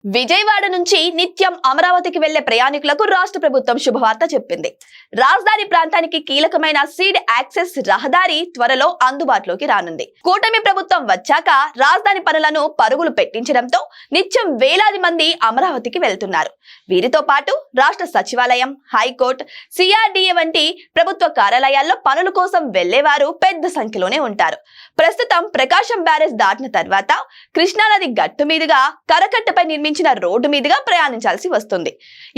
విజయవాడ నుంచి నిత్యం అమరావతికి వెళ్లే ప్రయాణికులకు రాష్ట్ర ప్రభుత్వం శుభవార్త చెప్పింది. రాజధాని ప్రాంతానికి కీలకమైన సీడ్ యాక్సెస్ రహదారి త్వరలో అందుబాటులోకి రానుంది. కూటమి ప్రభుత్వం వచ్చాక రాజధాని పనులను పరుగులు పెట్టించడంతో నిత్యం వేలాది మంది అమరావతికి వెళ్తున్నారు. వీరితో పాటు రాష్ట్ర సచివాలయం, హైకోర్టు, సిఆర్డీఏ వంటి ప్రభుత్వ కార్యాలయాల్లో పనుల కోసం వెళ్లేవారు పెద్ద సంఖ్యలోనే ఉంటారు. ప్రస్తుతం ప్రకాశం బ్యారేజ్ దాటిన తర్వాత కృష్ణానది గట్టు మీదుగా కరకట్టపై నిర్మించిన రోడ్డు మీదుగా ప్రయాణించాల్సి వస్తుంది.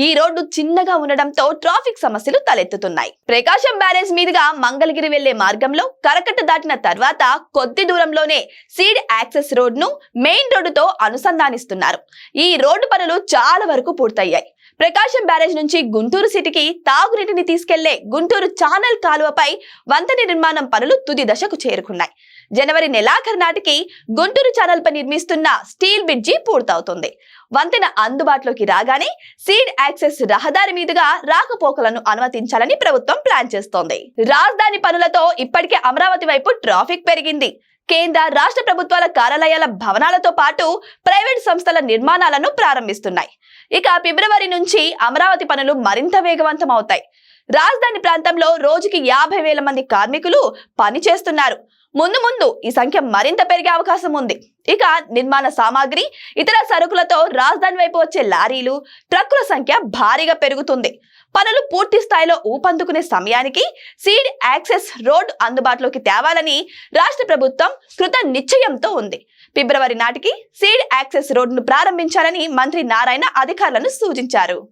ఈ రోడ్డు చిన్నగా ఉండడంతో ట్రాఫిక్ సమస్యలు తలెత్తుతున్నాయి. ప్రకాశం బ్యారేజ్ మీదుగా మంగళగిరి వెళ్లే మార్గంలో కరకట్ట దాటిన తర్వాత కొద్ది దూరంలోనే సీడ్ యాక్సెస్ రోడ్ ను మెయిన్ రోడ్డుతో అనుసంధానిస్తున్నారు. ఈ రోడ్డు పనులు చాలా వరకు పూర్తయ్యాయి. ప్రకాశం బ్యారేజ్ నుంచి గుంటూరు సిటీకి తాగునీటిని తీసుకెళ్లే గుంటూరు ఛానల్ కాలువపై వంతెన నిర్మాణం పనులు తుది దశకు చేరుకున్నాయి. జనవరి నెలాఖరు నాటికి గుంటూరు ఛానల్ పై నిర్మిస్తున్న స్టీల్ బ్రిడ్జి పూర్తవుతుంది. వంతెన అందుబాటులోకి రాగానే సీడ్ యాక్సెస్ రహదారి మీదుగా రాకపోకలను అనుమతించాలని ప్రభుత్వం ప్లాన్ చేస్తోంది. రాజధాని పనులతో ఇప్పటికే అమరావతి వైపు ట్రాఫిక్ పెరిగింది. కేంద్ర, రాష్ట్ర ప్రభుత్వాల కార్యాలయాల భవనాలతో పాటు ప్రైవేట్ సంస్థల నిర్మాణాలను ప్రారంభిస్తున్నాయి. ఇక ఫిబ్రవరి నుంచి అమరావతి పనులు మరింత వేగవంతం అవుతాయి. రాజధాని ప్రాంతంలో రోజుకి 50,000 మంది కార్మికులు పని చేస్తున్నారు. ముందు ఈ సంఖ్య మరింత పెరిగే అవకాశం ఉంది. ఇక నిర్మాణ సామాగ్రి, ఇతర సరుకులతో రాజధాని వైపు వచ్చే లారీలు, ట్రక్కుల సంఖ్య భారీగా పెరుగుతుంది. పనులు పూర్తి స్థాయిలో ఊపందుకునే సమయానికి సీడ్ యాక్సెస్ రోడ్ అందుబాటులోకి తేవాలని రాష్ట్ర ప్రభుత్వం కృత నిశ్చయంతో ఉంది. ఫిబ్రవరి నాటికి సీడ్ యాక్సెస్ రోడ్డును ప్రారంభించాలని మంత్రి నారాయణ అధికారులను సూచించారు.